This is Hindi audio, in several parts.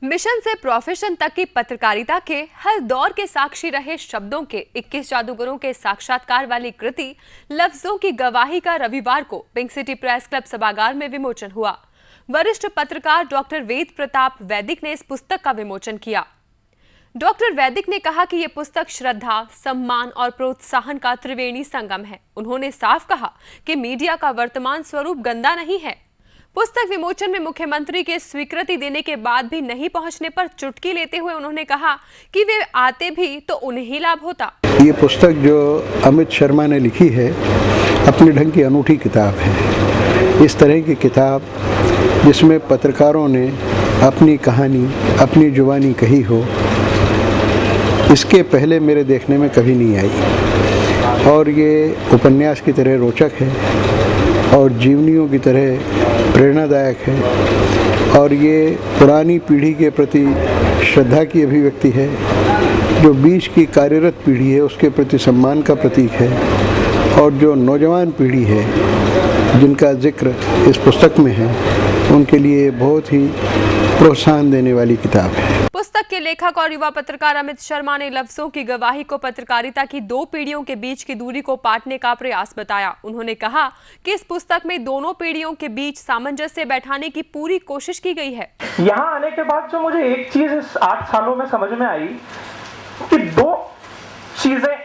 मिशन से प्रोफेशन तक की पत्रकारिता के हर दौर के साक्षी रहे शब्दों के 21 जादूगरों के साक्षात्कार वाली कृति लफ्जों की गवाही का रविवार को पिंक सिटी प्रेस क्लब सभागार में विमोचन हुआ। वरिष्ठ पत्रकार डॉक्टर वेद प्रताप वैदिक ने इस पुस्तक का विमोचन किया। डॉक्टर वैदिक ने कहा कि यह पुस्तक श्रद्धा, सम्मान और प्रोत्साहन का त्रिवेणी संगम है। उन्होंने साफ कहा कि मीडिया का वर्तमान स्वरूप गंदा नहीं है। पुस्तक विमोचन में मुख्यमंत्री के स्वीकृति देने के बाद भी नहीं पहुंचने पर चुटकी लेते हुए उन्होंने कहा कि वे आते भी तो उन्हें ही लाभ होता। ये पुस्तक जो अमित शर्मा ने लिखी है अपने ढंग की अनूठी किताब है। इस तरह की किताब जिसमें पत्रकारों ने अपनी कहानी अपनी जुबानी कही हो, इसके पहले मेरे देखने में कभी नहीं आई। और ये उपन्यास की तरह रोचक है और जीवनियों की तरह प्रेरणादायक है और ये पुरानी पीढ़ी के प्रति श्रद्धा की अभिव्यक्ति है। जो बीच की कार्यरत पीढ़ी है उसके प्रति सम्मान का प्रतीक है और जो नौजवान पीढ़ी है जिनका जिक्र इस पुस्तक में है उनके लिए बहुत ही प्रोत्साहन देने वाली किताब है। पुस्तक के लेखक और युवा पत्रकार अमित शर्मा ने लफ्जों की गवाही को पत्रकारिता की दो पीढ़ियों के बीच की दूरी को पाटने का प्रयास बताया। उन्होंने कहा कि इस पुस्तक में दोनों पीढ़ियों के बीच सामंजस्य बैठाने की पूरी कोशिश की गई है। यहाँ आने के बाद जो मुझे एक चीज इस 8 सालों में समझ में आई कि दो चीजें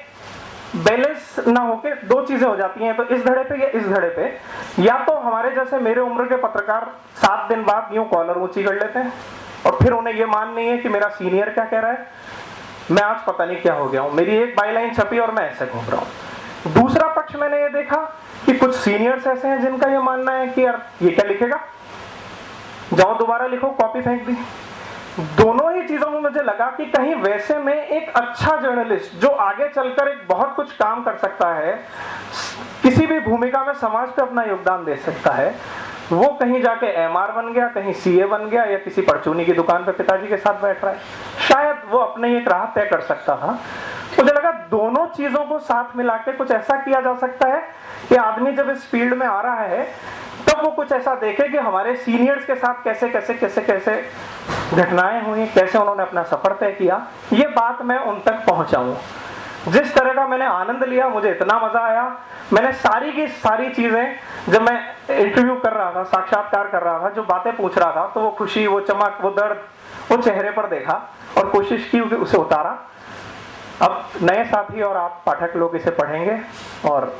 बैलेंस ना होके दो चीजें हो जाती हैं, तो इस धड़े पे या इस धड़े पे, या तो हमारे जैसे मेरे उम्र के पत्रकार 7 दिन बाद यूं कॉलर ऊंची कर लेते हैं और फिर उन्हें ये मान नहीं है कि मेरा सीनियर क्या कह रहा है, मैं आज पता नहीं क्या हो गया हूं, मेरी एक बाईलाइन छपी और मैं ऐसे घूम रहा हूं। दूसरा पक्ष मैंने ये देखा कि कुछ सीनियर्स ऐसे हैं जिनका ये मानना है कि यार ये क्या लिखेगा, जाओ दोबारा लिखो, कॉपी फेंक दी। दोनों ही चीजों में मुझे लगा कि कहीं वैसे में एक अच्छा जर्नलिस्ट जो आगे चलकर एक बहुत कुछ काम कर सकता है, किसी भी भूमिका में समाज पे अपना योगदान दे सकता है, वो कहीं जाके एमआर बन गया, कहीं सीए बन गया या किसी परचूनी की दुकान पे पिताजी के साथ बैठ रहा है। शायद वो अपने ही एक राह तय कर सकता था। मुझे लगा दोनों चीजों को साथ मिला के कुछ ऐसा किया जा सकता है कि आदमी जब इस फील्ड में आ रहा है तब वो कुछ ऐसा देखे कि हमारे सीनियर्स के साथ कैसे कैसे कैसे कैसे घटनाएं हुई, कैसे उन्होंने अपना सफर तय किया, ये बात मैं उन तक पहुंचाऊं। जिस तरह का मैंने आनंद लिया, मुझे इतना मजा आया, मैंने सारी की सारी चीजें जब मैं इंटरव्यू कर रहा था, साक्षात्कार कर रहा था, जो बातें पूछ रहा था, तो वो खुशी, वो चमक, वो दर्द वो चेहरे पर देखा और कोशिश की उसे उतारा। अब नए साथी और आप पाठक लोग इसे पढ़ेंगे और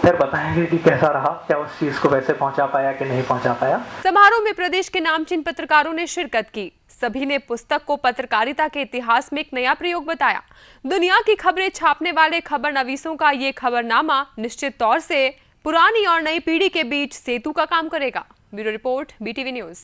फिर बताएंगे कि कैसा रहा, क्या उस चीज को वैसे पहुंचा पाया कि नहीं पहुंचा पाया। समारोह में प्रदेश के नामचीन पत्रकारों ने शिरकत की। सभी ने पुस्तक को पत्रकारिता के इतिहास में एक नया प्रयोग बताया। दुनिया की खबरें छापने वाले खबरनवीसों का ये खबरनामा निश्चित तौर से पुरानी और नई पीढ़ी के बीच सेतु का काम करेगा। Bureau report, BTV news.